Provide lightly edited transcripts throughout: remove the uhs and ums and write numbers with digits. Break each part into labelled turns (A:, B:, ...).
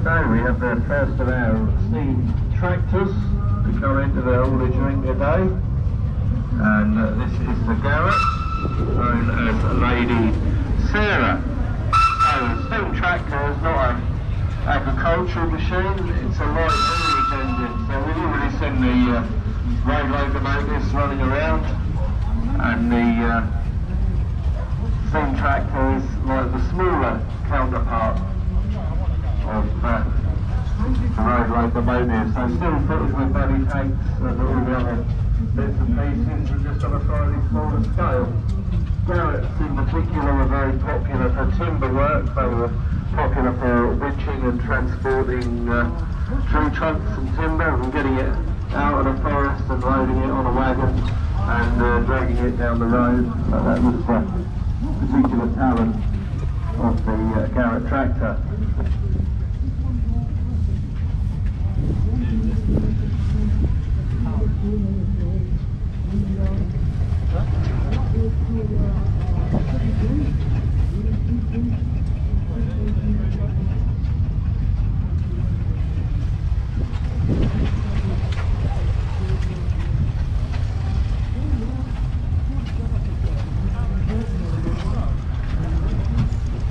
A: So we have the first of our steam tractors to go into the haulage ring today, and this is the Garrett, known as Lady Sarah. So the steam tractor is not an agricultural machine, it's a light haulage engine, so we've already seen the road locomotives running around, and the steam tractor is like the smaller counterpart of the road locomotive, so still fitted with body tanks and all the other bits and pieces, but just on a slightly smaller scale. Garretts in particular were very popular for timber work. They were popular for winching and transporting tree trunks and timber and getting it out of the forest and loading it on a wagon and dragging it down the road. So that was the particular talent of the Garrett tractor.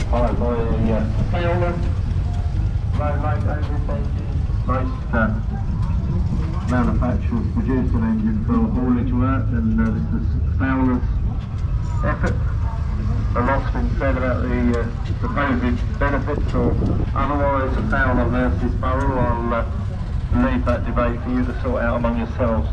A: Followed by the Welland, most manufacturers produce an engine for haulage work, and this is Fowler's effort. A lot's been said about the supposed benefits or otherwise of Fowler versus Burrell. I'll leave that debate for you to sort out among yourselves.